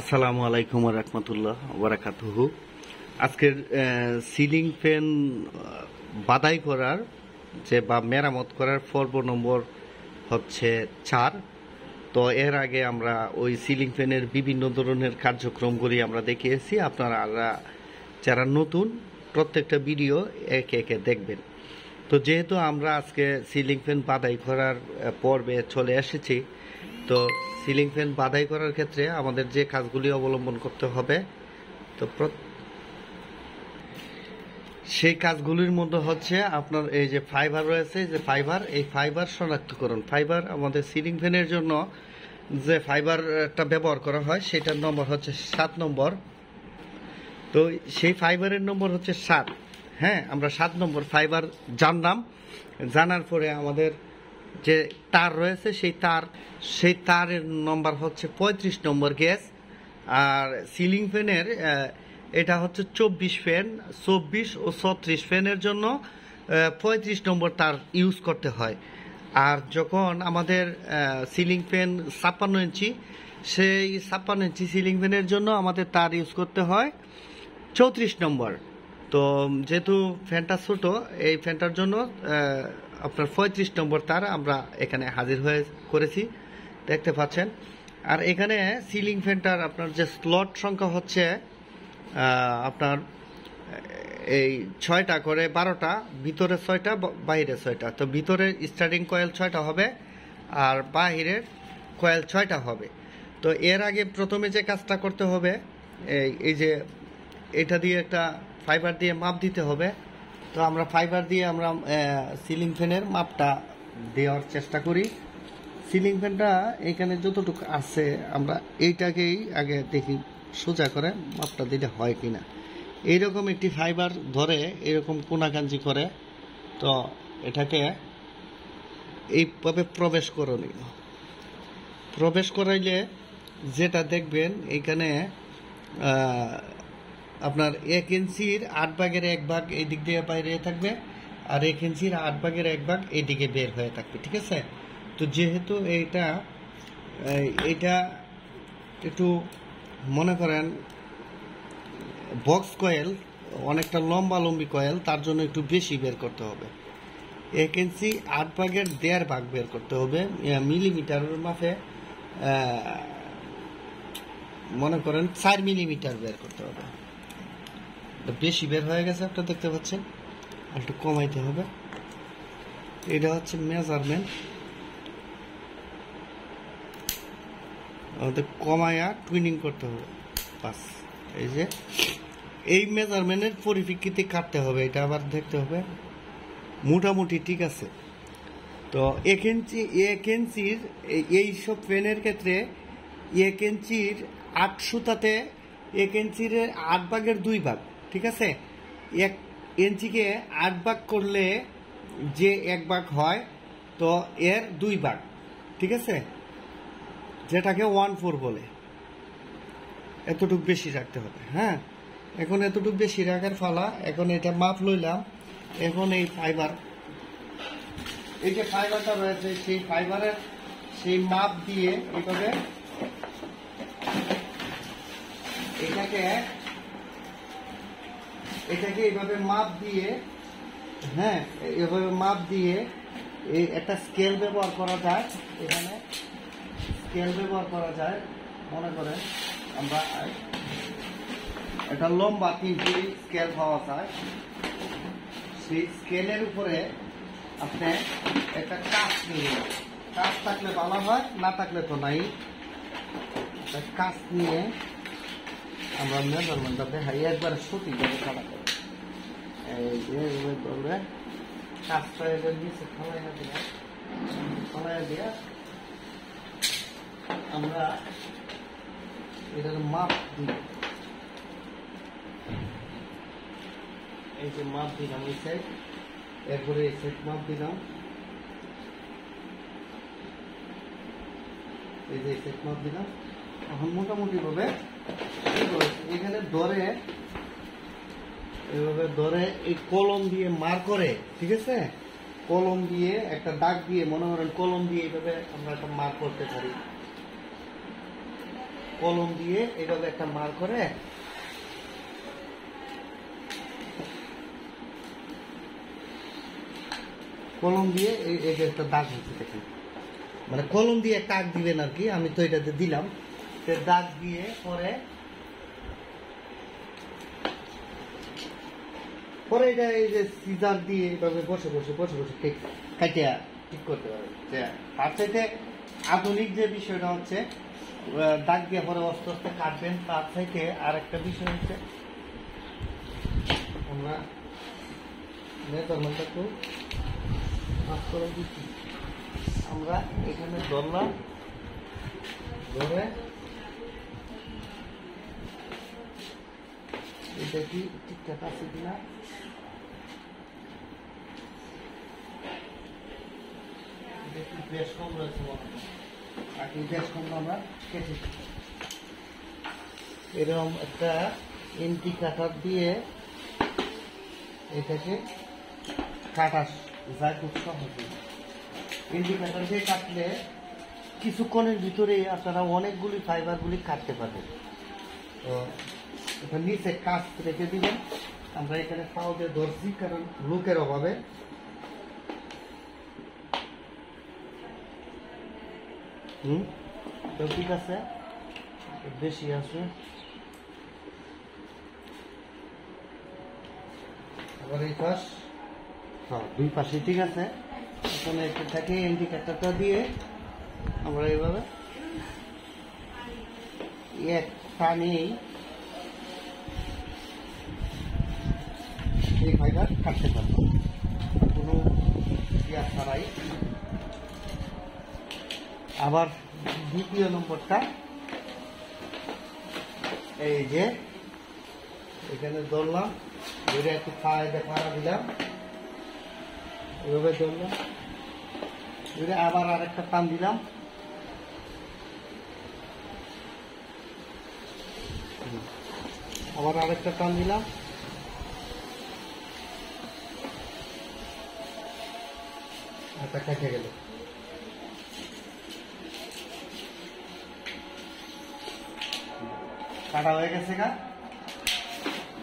আসসালামু আলাইকুম ওয়া রাহমাতুল্লাহ ওয়া বারাকাতুহু। আজকের সিলিং ফ্যান বাদাই করার বা মেরামত করার পর্ব নম্বর হচ্ছে 4। তো এর আগে আমরা ওই সিলিং ফ্যানের বিভিন্ন ধরনের কার্যক্রমগুলি আমরা দেখিয়েছি। আপনারা যারা নতুন প্রত্যেকটা ভিডিও একে একে দেখবেন। তো যেহেতু আমরা আজকে সিলিং ফ্যান বাদাই করার পর্বে চলে এসেছি, তো সিলিং ফ্যান বাদাই করার ক্ষেত্রে আমাদের যে কাজগুলি অবলম্বন করতে হবে, তো সেই কাজগুলির মধ্যে হচ্ছে আপনার এই যে ফাইবার রয়েছে, যে এই ফাইবার শনাক্তকরণ। ফাইবার আমাদের সিলিং ফ্যানের জন্য যে ফাইবারটা ব্যবহার করা হয় সেটার নম্বর হচ্ছে 7 নম্বর। তো সেই ফাইবারের নম্বর হচ্ছে 7। হ্যাঁ, আমরা 7 নম্বর ফাইবার জানার পরে আমাদের যে তার রয়েছে সেই তারের নম্বর হচ্ছে 35 নম্বর গ্যাস। আর সিলিং ফ্যানের এটা হচ্ছে 24 ফ্যান, 24 ও 36 ফ্যানের জন্য 35 নম্বর তার ইউজ করতে হয়। আর যখন আমাদের সিলিং ফ্যান 56 ইঞ্চি, সেই 56 ইঞ্চি সিলিং ফ্যানের জন্য আমাদের তার ইউজ করতে হয় 34 নম্বর। তো যেহেতু ফ্যানটা ছোট, এই ফ্যানটার জন্য আপনার 35 নম্বর তার আমরা এখানে হাজির করেছি, দেখতে পাচ্ছেন। আর এখানে সিলিং ফ্যানটার আপনার যে স্লট সংখ্যা হচ্ছে আপনার এই 6টা করে 12টা, ভিতরে 6টা বাহিরে 6টা। তো ভিতরে স্টার্টিং কয়েল 6টা হবে আর বাহিরের কয়েল 6টা হবে। তো এর আগে প্রথমে যে কাজটা করতে হবে, এই যে এটা দিয়ে একটা ফাইবার দিয়ে মাপ দিতে হবে। তো আমরা ফাইবার দিয়ে আমরা সিলিং ফ্যানের মাপটা দেওয়ার চেষ্টা করি। সিলিং ফ্যানটা এখানে যতটুকু আছে আমরা এইটাকেই আগে দেখি সোজা করে মাপটা দিতে হয় কিনা। এইরকম একটি ফাইবার ধরে এরকম কোনাকাঞ্চি করে, তো এটাকে এইভাবে প্রবেশ করাইলে যেটা দেখবেন এখানে আপনার 1 ইঞ্চির 8 ভাগের 1 ভাগ এই দিক দিয়ে বাইরে থাকবে, আর 1 ইঞ্চির 8 ভাগের 1 ভাগ এইদিকে বের হয়ে থাকবে, ঠিক আছে। তো যেহেতু এটা একটু মনে করেন বক্স কয়েল, অনেকটা লম্বি কয়েল, তার জন্য একটু বেশি বের করতে হবে। 1 ইঞ্চি 8 ভাগের 1.5 ভাগ বের করতে হবে মিলিমিটারের মাপে। মনে করেন 4 মিলিমিটার বের করতে হবে। বেশি বের হয়ে গেছে, আপনারা দেখতে পাচ্ছেন, একটু কমাইতে হবে। এটা হচ্ছে মেজারমেন্ট, আমাদের কমায়া টুইনিং করতে হবে। বাস, এই যে এই মেজারমেন্টের পরিপ্রেক্ষিতে কাটতে হবে, এটা আবার দেখতে হবে মোটামুটি ঠিক আছে। তো 1 ইঞ্চির এইসব ফ্যানের ক্ষেত্রে 1 ইঞ্চির 8 সুতাতে 1 ইঞ্চির 8 ভাগের 2 ভাগ, ঠিক আছে। 1 ইঞ্চিকে 8 ভাগ করলে যে 1 ভাগ হয়, তো এর 2 ভাগ, ঠিক আছে, যেটাকে 1/4 বলে। এতটুকু বেশি রাখতে হবে। হ্যাঁ, এখন এতটুকু বেশি রাখার ফলা, এখন এটা মাপ লইলাম। এখন এই যে ফাইবারটা রয়েছে, সেই ফাইবারের সেই মাপ দিয়ে এইভাবে এটাকে এইভাবে মাপ দিয়ে, হ্যাঁ, এইভাবে মাপ দিয়ে এই একটা স্কেল ব্যবহার করা যায়। এখানে স্কেল ব্যবহার করা যায়। মনে করেন আমরা একটা লম্বা 3 স্কেল পাওয়া যায়। সেই স্কেলের উপরে আপনি একটা কাঁচ নিয়ে, কাঁচ থাকলে ভালো হয়, না থাকলে তো নাই। কাঁচ নিয়ে আমরা মেজারমেন্টটা দেখাই, একবারে সঠিকভাবে কাটা করে। এই যে ধরবে কাঁচটা এবার নিচে ফালাইয়া দিয়া আমরা এটার মাপ দিই। এই যে মাপ দিলাম এই সাইড, এরপরে এই সাইড মাপ দিলাম, এই যে সাইড মাপ দিলাম। এখন মোটামুটি ভাবে এখানে ধরে এই কলম দিয়ে মার করে, ঠিক আছে, কলম দিয়ে একটা দাগ দিয়ে, মনে করেন কলম দিয়ে এইভাবে আমরা একটা মার করতে পারি। কলম দিয়ে এইভাবে একটা মার করে কলম দিয়ে এই যে একটা দাগ হচ্ছে দেখেন, মানে কলম দিয়ে একটা দাগ দিবেন আর কি। আমি তো এটাতে দিলাম, দাগ দিয়ে পরে এটা এই যে সিজার দিয়ে এইভাবে বসে বসে কাটিয়া ঠিক করতে পারবেন। তার চাইতে আধুনিক যে বিষয়টা হচ্ছে দাগ দিয়ে পরে আস্তে আস্তে কাটবেন। তার চাইতে আর একটা বিষয় হচ্ছে আমরা মেজারমেন্টটা একটু মাপ করে দিচ্ছি। আমরা এখানে ধরলাম, ধরে এটা কি ঠিকঠাক আছে কিনা, বেশ কম রয়েছে মনে হয়, বেশ কম আমরা কেটেছি। এরকম একটা এন্টি কাটার দিয়ে এটাকে কাটা যায় খুব সহজে। এন্টি কাটার দিয়ে কাটলে কিছুক্ষণের ভিতরেই আপনারা অনেকগুলি ফাইবারগুলি কাটতে পারবেন। তো এটা নিচে কাজ রেখে দিবেন। আমরা এখানে পাও দিয়ে ধরছি কারণ লোকের অভাবে। তো ঠিক আছে, বেশি আছে। আবার এই পাশ, হ্যাঁ দুই পাশে ঠিক আছে। এখানে একটা থাকে এন্টি কাটারটা দিয়ে আমরা এইভাবে এক টানেই এই ফাইবার কাটতে পারবো কোনো ইয়া ছাড়াই। আবার দ্বিতীয় নম্বরটা এই যে এখানে ধরলাম, ধরে একটু পাড়া দিলাম, এভাবে ধরলাম, ধরে আবার আরেকটা টান দিলাম, আবার আরেকটা টান দিলাম, এটা কেটে গেল। কাটা হয়ে গেছে গা।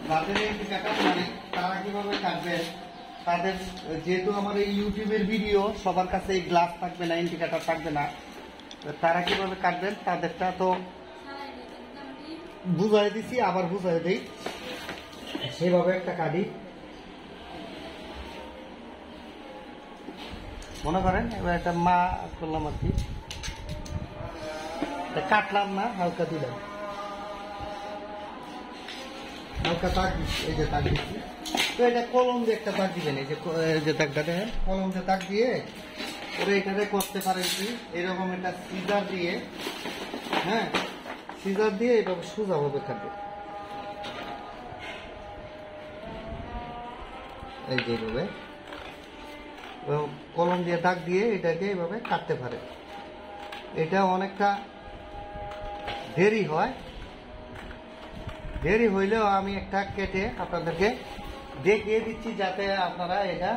যাদের এই কাটা মানে তারা কিভাবে কাটবেন, তাদের যেহেতু আমার এই ইউটিউবের ভিডিও সবার কাছে এই গ্লাস থাকবে না, ইন্ডিকেটর থাকবে না, তারা কিভাবে কাটবেন তাদেরটা তো বুঝাই দিছি, আবার বুঝাই দিই। সেভাবে একটা কাটি, মনে করেন এবার একটা মা করলাম আর কি, কাটলাম না, হালকা দিলাম, হালকা দাগ দিচ্ছি, এই যে দাগ দিচ্ছি। তো এটা কলম দিয়ে একটা দাগ দিবেন, এই যে দাগটা দেখেন, কলম দিয়ে দাগ দিয়ে ওরা এটাতে করতে পারেন কি এরকম একটা সিজার দিয়ে, হ্যাঁ সিজার দিয়ে এভাবে সোজাভাবে কাটবে, এই যে এইভাবে কলম দিয়ে দাগ দিয়ে এটাকে এইভাবে কাটতে পারে। এটা অনেকটা দেরি হয়, দেরি হইলেও আমি একটা কেটে আপনাদেরকে দেখিয়ে দিচ্ছি যাতে আপনারা এটা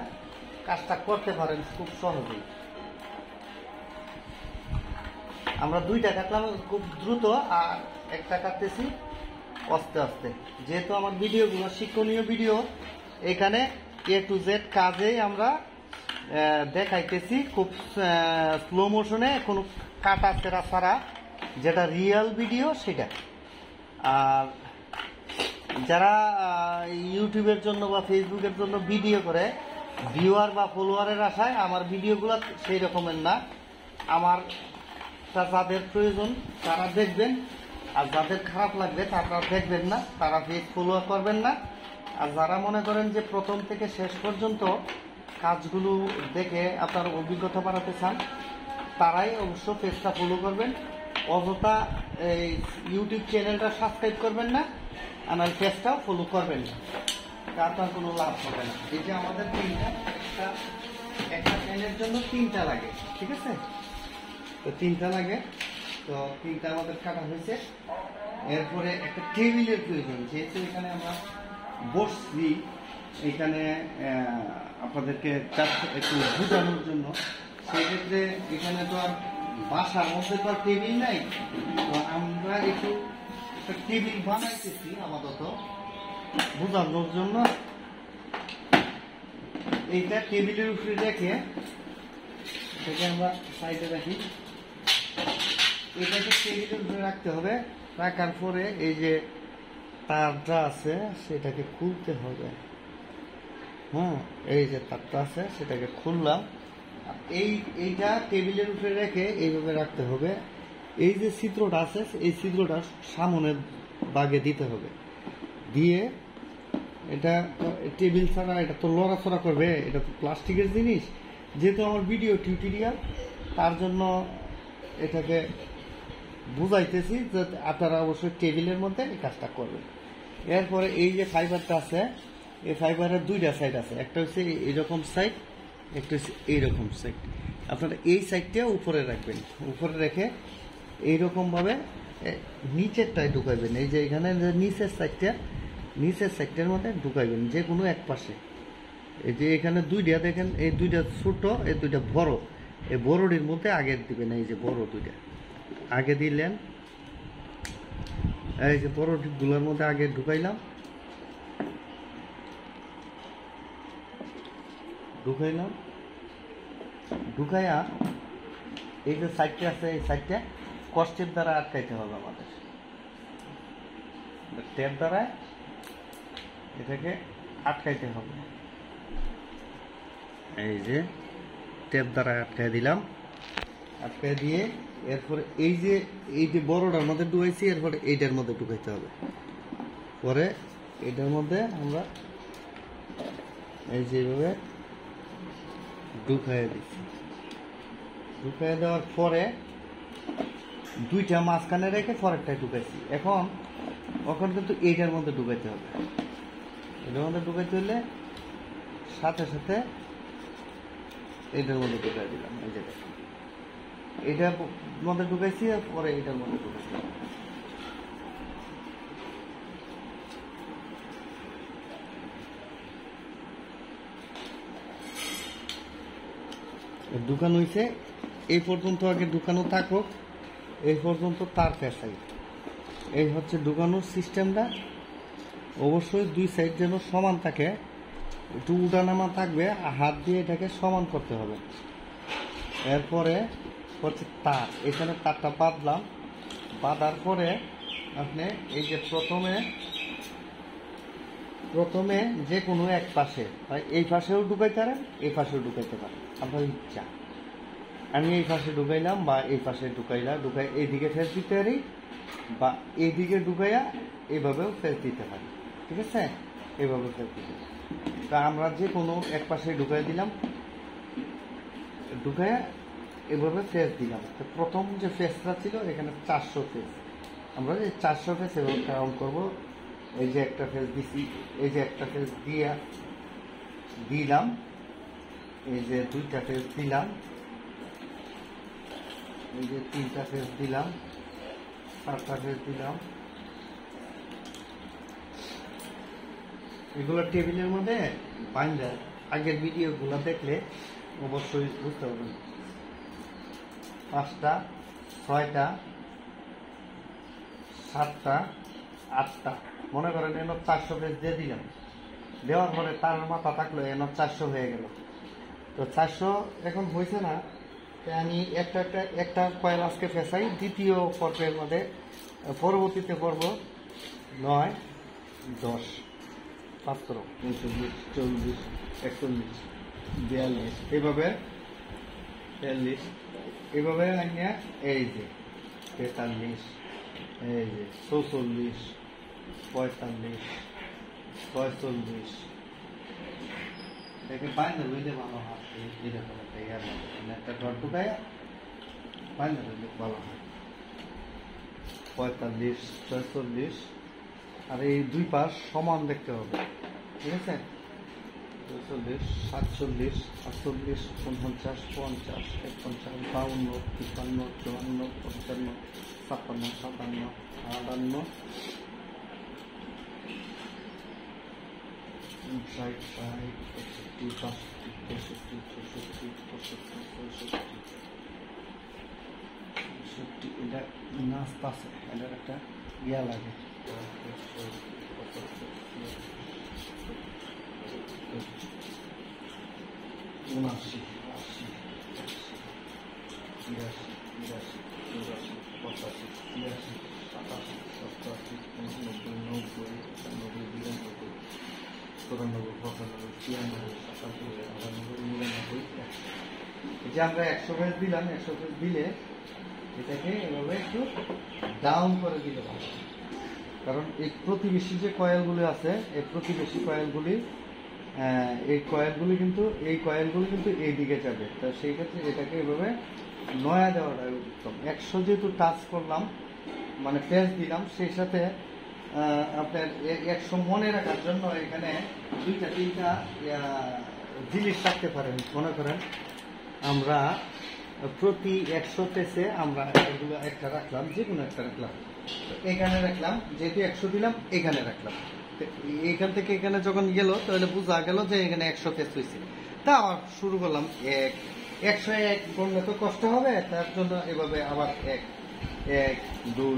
কাজটা করতে পারেন খুব সহজেই। আমরা দুইটা কাটলাম খুব দ্রুত, আর একটা কাটতেছি আস্তে আস্তে। যেহেতু আমার ভিডিওগুলো শিক্ষণীয় ভিডিও, এখানে A to Z কাজেই আমরা দেখাইতেছি খুব স্লো মোশনে, কোনো কাটা ছেঁড়া ছাড়া, যেটা রিয়েল ভিডিও সেটা। আর যারা ইউটিউবের জন্য বা ফেসবুকের জন্য ভিডিও করে ভিউয়ার বা ফলোয়ারের আশায়, আমার ভিডিওগুলো সেই রকমের না। আমার যাদের প্রয়োজন তারা দেখবেন, আর যাদের খারাপ লাগবে তারা দেখবেন না, তারা পেজ ফলো করবেন না। আর যারা মনে করেন যে প্রথম থেকে শেষ পর্যন্ত কাজগুলো দেখে আপনার অভিজ্ঞতা বাড়াতে চান, তারাই অবশ্য পেজটা ফলো করবেন। অযথা এই ইউটিউব চ্যানেলটা সাবস্ক্রাইব করবেন না, আর পেজটাও ফলো করবেন না, তার কোনো লাভ হবে না। এই যে আমাদের তিনটা, একটা চ্যানেলের জন্য তিনটা লাগে, ঠিক আছে? তো তিনটা লাগে, তো তিনটা আমাদের কাটা হয়েছে। এরপরে একটা টেবিলের প্রয়োজন, যেহেতু এখানে আমরা বসছি, এখানে আপনাদেরকে একটু বোঝানোর জন্য, সেক্ষেত্রে এখানে তো আর বাসার মধ্যে তো টেবিল নাই, তো আমরা একটু একটা টেবিল বানাইতেছি আপাতত বোঝানোর জন্য। এইটা টেবিলের উপরে রেখে এটাকে আমরা সাইডে রাখি। এটাকে টেবিলের উপরে রাখতে হবে। রাখার পরে এই যে তারটা আছে সেটাকে খুলতে হবে। হ্যাঁ, এই যে তারটা আছে সেটাকে খুললাম। এইটা টেবিলের উপরে রেখে এইভাবে রাখতে হবে। এই যে ছিদ্রটা আছে এই ছিদ্রটা সামনের বাগে দিতে হবে। দিয়ে এটা টেবিল ছাড়া এটা তো লড়াচড়া করবে, এটা তো প্লাস্টিকের জিনিস। যেহেতু আমার ভিডিও টিউটোরিয়াল, তার জন্য এটাকে বুঝাইতেছি যে আপনারা অবশ্যই টেবিলের মধ্যে এই কাজটা করবেন। এরপরে এই যে ফাইবারটা আছে, এই ফাইবারের দুইটা সাইড আছে, একটা হচ্ছে এইরকম সাইড, একটা হচ্ছে এইরকম সাইড। আপনারা এই সাইডটা উপরে রাখবেন, উপরে রেখে এইরকমভাবে নিচেরটায় ঢুকাইবেন। এই যে এখানে নিচের সাইডটার মধ্যে ঢুকাইবেন, যে কোনো এক পাশে। এই যে এখানে দুইটা দেখেন, এই দুইটা ছোট, এই দুইটা বড়, এই বড়টির মধ্যে আগে দিবেন। এই যে বড় দুইটা আগে দিলেন, এই যে বড়টিগুলোর মধ্যে আগে ঢুকাইলাম, ঢুকাইয়া এই যে সাইডটা আছে এই সাইডটা কষ্টের দ্বারা আটকাইতে হবে আমাদের। টেপ দ্বারা এটাকে আটকাইতে হবে। এই যে টেপ দ্বারা আটকাই দিলাম। আটকাই দিয়ে এরপরে এই যে বড়টার মধ্যে ঢুকাইছি, এরপরে এইটার মধ্যে ঢুকাইতে হবে। পরে এটার মধ্যে আমরা এই যেভাবে ঢুকাইয়া দিচ্ছি। ঢুকাইয়া দেওয়ার পরে দুইটা মাঝখানে রেখে পরেরটায় ঢুকাইছি। এখন কিন্তু এইটার মধ্যে ঢুকাইতে হবে। এটার মধ্যে ঢুকাইতে হলে সাথে সাথে এইটার মধ্যে ঢুকাই দিলাম। এই জায়গায় এইটার মধ্যে ঢুকাইছি, আর পরে এইটার মধ্যে ঢুকাইছি। ঢুকানো হয়েছে, এই পর্যন্ত আগে ঢুকানো থাকুক, এই পর্যন্ত তার পেঁচাই। এই হচ্ছে ঢুকানোর সিস্টেমটা। অবশ্যই দুই সাইড যেন সমান থাকে, একটু উঠানামা থাকবে, হাত দিয়ে এটাকে সমান করতে হবে। এরপরে হচ্ছে তার, এখানে তারটা বাঁধলাম। বাঁধার পরে আপনি এই যে প্রথমে যে কোনো এক পাশে, এই পাশেও ঢুকাইতে পারেন, এই পাশেও ঢুকাইতে পারেন, আপনার ইচ্ছা। আমি এই পাশে ঢুকাইলাম বা এই পাশে ঢুকাই এইদিকে ফেস দিতে পারি, বা এইদিকে ঢুকাইয়া এইভাবেও ফেস দিতে পারি। ঠিক আছে, এইভাবে ফেস দিতে পারি। তা আমরা যে কোনো এক পাশে ঢুকাই দিলাম, ঢুকাইয়া এভাবে ফেস দিলাম। তো প্রথম যে ফেসটা ছিল এখানে 400 ফেস, আমরা এই 400 ফেস এভাবে কাউন্ট করবো। এই যে একটা ফেস দিছি, এই যে একটা ফেস দিলাম, এই যে দুইটা ফেস দিলাম, এই যে তিনটা ফেস দিলাম, 4টা ফেস দিলাম। এগুলো টেবিলের মধ্যে বাইন্দা, আগের ভিডিওগুলো দেখলে অবশ্যই বুঝতে পারবেন। 5টা, 6টা, 7টা, 8টা, মনে করেন এন 400 পেজ দিয়ে দিলাম। দেওয়ার পরে তার মাথা থাকলো এন 400 হয়ে গেল। তো 400 এখন হয়েছে না, আমি একটা কয়েল আজকে ফেসাই। দ্বিতীয় পর্বের মধ্যে পরবর্তীতে পর্ব 9, 10, 17, 39, 40, 41, 42, এইভাবে 43, এইভাবে আনিয়া এই যে 43, এই যে 44, 45, 46, এটাকে বাইন্দা লইলে ভালো হয়। এরকম একটা ইয়ার মধ্যে একটা ডট ঢুকাইয়া বাইন্দা লইলে ভালো হয়। 45, 46, আর এই দুই পাশ সমান দেখতে হবে। ঠিক আছে, 46, 47, 48, 49, 50, 51, 52, 53, 54, 55, 56, 57, 58, 60, 61, 62, 63, 64, 65, 66, 65 এটা নাস্তা আছে, এটার একটা ইয়া লাগে। 79, 80, 82, 83, 84, 85, 86, 87, 88, 89, 90, 91, 92, 94, 95, 96, 97, 98, 99, 100। এই যে আমরা 100 পেজ দিলাম, 100 পেজ দিলে এটাকে এভাবে একটু ডাউন করে দিতে হবে, কারণ এই প্রতিবেশী যে কয়েলগুলি আছে, এই প্রতিবেশী কয়েলগুলি এই কয়েলগুলি কিন্তু এই দিকে যাবে। তো সেই ক্ষেত্রে এটাকে এভাবে নয়া দেওয়াটা উত্তম। 100 যেহেতু টাচ করলাম, মানে পেজ দিলাম, সেই সাথে আপনার 100 মনে রাখার জন্য এখানে 2-3টা জিনিস রাখতে পারেন। মনে করেন আমরা প্রতি 100 পেজে আমরা এগুলো একটা রাখলাম, যে কোনো একটা রাখলাম, এখানে রাখলাম, যেহেতু 100 দিলাম এখানে রাখলাম, এখান থেকে এখানে যখন গেল তাহলে বোঝা গেল যে এখানে 100 পেজ হয়েছে। তা আবার শুরু করলাম 101 করলে তো কষ্ট হবে, তার জন্য এভাবে আবার 1, 2,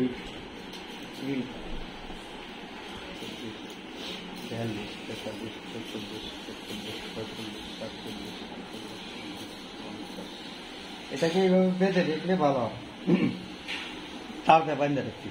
3, 42, 43, 44, 45, 46, 47, এটাকে এইভাবে বেঁধে দেখলে ভালো হবে। তারটা বান্ধে রাখছি।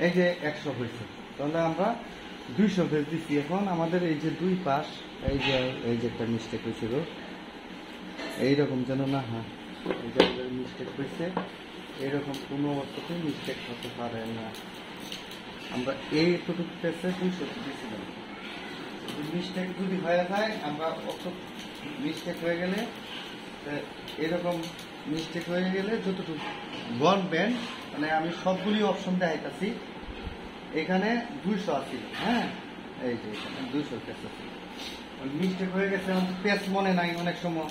এই যে 100 হয়েছে, তাহলে আমরা 200 পেজ দিচ্ছি। এখন আমাদের এই যে দুই পাশ, এই যে একটা মিস্টেক হয়েছিল, এইরকম যেন না হয়, এই যে মিস্টেক হয়েছে, এইরকম কোনো অবস্থাতেই মিস্টেক হতে পারে না। আমরা এইটুকু পেজে 200 দিয়েছিলাম, মিস্টেক যদি হয়ে যায়, আমরা অত মিস্টেক হয়ে গেলে, এরকম মিস্টেক হয়ে গেলে যতটুকু গণবেন, মানে আমি সবগুলি অপশন দেখাইতেছি, এখানে 200 আছে, হ্যাঁ, এই যে এখানে 200 পেজ আছে, মিস্টেক হয়ে গেছে, পেজ মনে নাই, অনেক সময়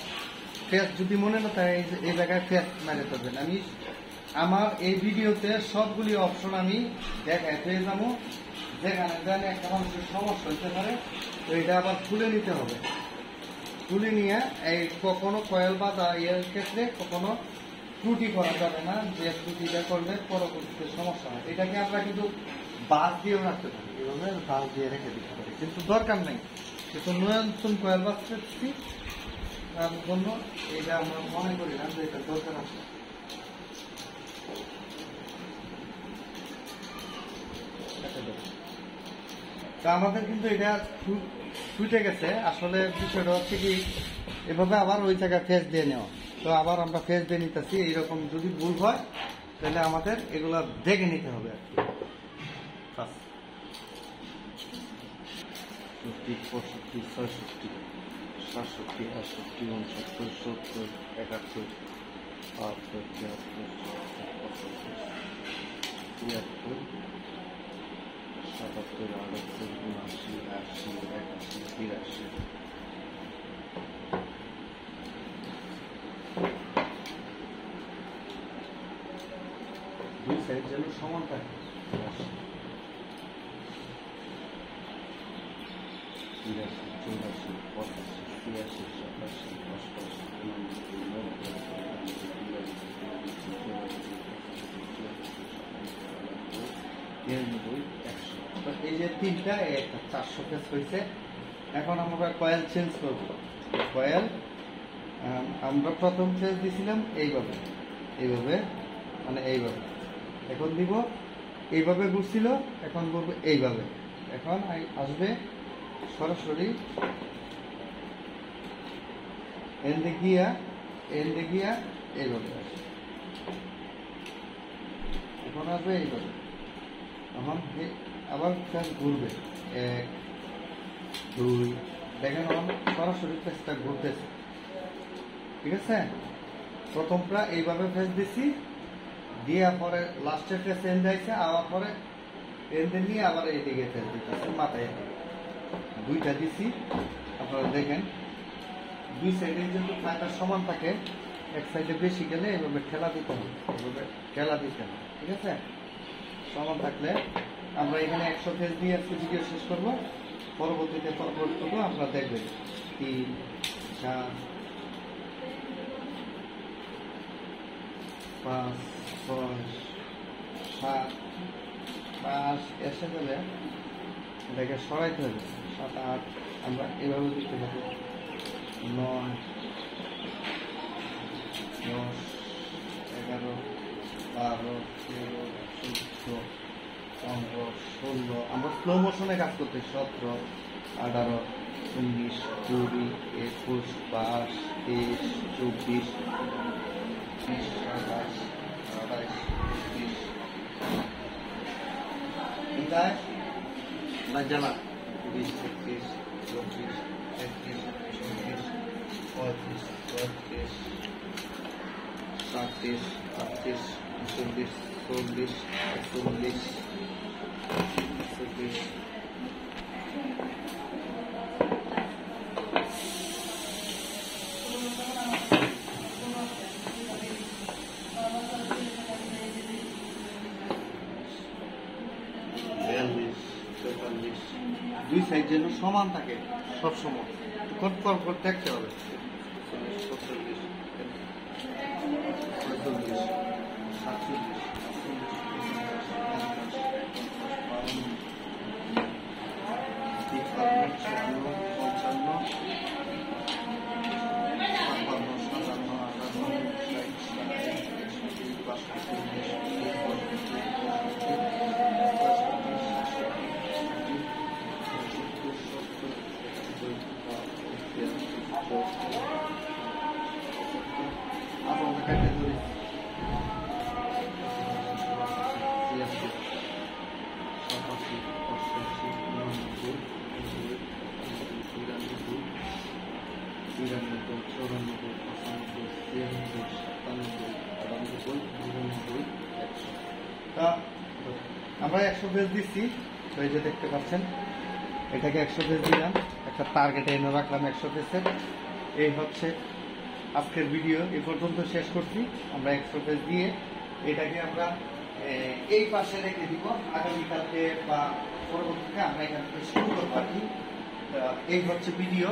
পেজ যদি মনে না থাকে এই জায়গায় পেজ মেরে দেবেন। আমি আমার এই ভিডিওতে সবগুলি অপশন আমি দেখাই পেয়ে যাবো, যেখানে একটা মানুষের সমস্যা হতে পারে, তো এটা আবার খুলে নিতে হবে। তুলে নিয়ে এই কখনো কয়েল বাঁধা এর ক্ষেত্রে কখনো ত্রুটি করা যাবে না, যে ত্রুটিটা করলে পরবর্তীতে সমস্যা হয়। এটাকে আমরা কিন্তু বাদ দিয়েও রাখতে পারি, এভাবে বাদ দিয়ে রেখে দিতে পারি, কিন্তু দরকার নেই। কিন্তু নতুন কয়েল বাঁধতেছি, তার জন্য এটা আমরা মনে করি না যে এটা দরকার আছে। তা আমাদের কিন্তু এটা ছুটে গেছে। আসলে বিষয়টা হচ্ছে কি, এভাবে আবার ওই জায়গায় ফেস দিয়ে নেওয়া, তো আবার আমরা ফেস দিয়ে নিতেছি। এইরকম যদি ভুল হয় তাহলে আমাদের এগুলা দেখে নিতে হবে আর কি। 65, 66, 67, 68, 69, 70, 71, 72, 73, 74, 75, 77, 78, 79, 80, 81, 82। দুই সাইড যেন সমান থাকে। 83, 84, 85, 86, 87, 88, 99, 100। এই যে তিনটা, একটা 400 পেজ হয়েছে। এখন আমরা কয়েল চেঞ্জ করব। কয়েল আমরা প্রথম পেজ দিয়েছিলাম এইভাবে, মানে এইভাবে। এখন দিব এইভাবে ঘুরছিল, এখন বলবো এইভাবে। এখন আসবে সরাসরি এন্ডে গিয়া এইভাবে আসবে। এখন আসবে এইভাবে, এখন আবার ঘুরবে 1, 2, দেখেন সরাসরি পেজটা ঘুরতেছে। ঠিক আছে, প্রথমটা এইভাবে ফেস দিছি, দেওয়ার পরে লাস্টের ফেস এন্ড দিয়েছে, আবার পরে এন্ড নিয়ে আবার এইদিকে ফেস দিতেছে মাথায়। দুইটা দিছি, আপনারা দেখেন দুই সাইডে যেহেতু ফাইবার সমান থাকে, এক সাইডে বেশি গেলে এইভাবে ঠেলা দিতে হবে, এইভাবে ঠেলা দিতে হবে, ঠিক আছে? সমান থাকলে আমরা এখানে 100 ফেস দিয়ে আজকে ভিডিও শেষ করব, পরবর্তীতে ফরওয়ার্ড করবো, আপনারা দেখবেন 3 4 5 6 7 8 এসে গেলে এটাকে সরাইতে হবে, 7 8 আমরা এভাবে দিতে পারবো, 9 10 11 12 13 14 15 16 আমরা স্লো মোশনে কাজ করতে 17 18 19 20 21 22 23 24 25 27 28 29 Najala 20 21 22 23 24 35 36 37 38 39 40 41 42 দুই সাইড যেন সমান থাকে সবসময়, পর দেখতে হবে। 100 পেজ দিচ্ছি, তো এই যে দেখতে পাচ্ছেন এটাকে 100 পেজ দিলাম, একটা টার্গেটে এনে রাখলাম 100 পেজের। এই হচ্ছে আজকের ভিডিও, এই পর্যন্ত শেষ করছি। আমরা 100 পেজ দিয়ে এটাকে আমরা এই পাশে রেখে দিব, আগামীকালকে বা পরবর্তীতে আমরা এখান থেকে শুরু করবো আর কি। এই হচ্ছে ভিডিও।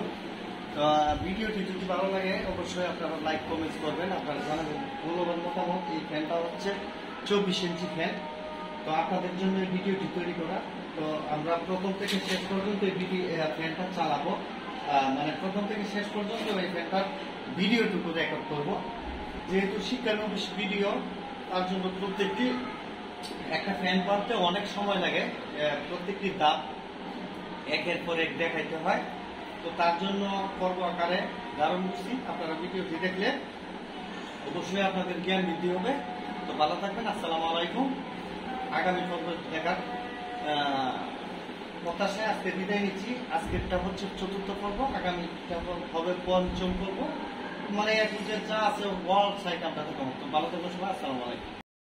তো ভিডিওটি যদি ভালো লাগে অবশ্যই আপনারা লাইক কমেন্টস করবেন, আপনারা জানাবেন মূল্যবান মতামত। এই ফ্যানটা হচ্ছে 24 ইঞ্চি ফ্যান, তো আপনাদের জন্য এই ভিডিওটি তৈরি করা। তো আমরা প্রথম থেকে শেষ পর্যন্ত এই ফ্যানটা চালাবো, মানে প্রথম থেকে শেষ পর্যন্ত এই ফ্যানটার ভিডিওটুকু রেকর্ড করবো। যেহেতু শিক্ষানবিশ ভিডিও, তার জন্য প্রত্যেকটি একটা ফ্যান পালতে অনেক সময় লাগে, প্রত্যেকটি দাঁত একের পর এক দেখাইতে হয়। তো তার জন্য পর্ব আকারে ধারণ করছি, আপনারা ভিডিওটি দেখলে অবশ্যই আপনাদের জ্ঞান বৃদ্ধি হবে। তো ভালো থাকবেন, আসসালামু আলাইকুম। আগামী পর্ব দেখার প্রত্যাশায় আজকে বিদায় নিচ্ছি। আজকেরটা হচ্ছে 4র্থ পর্ব, আগামীটা হবে 5ম পর্ব। মানে যা আছে ওয়ার্ল্ড সাইট আমরা দেখাবো। তো ভালো থাকবেন সবাই, আসসালামু আলাইকুম।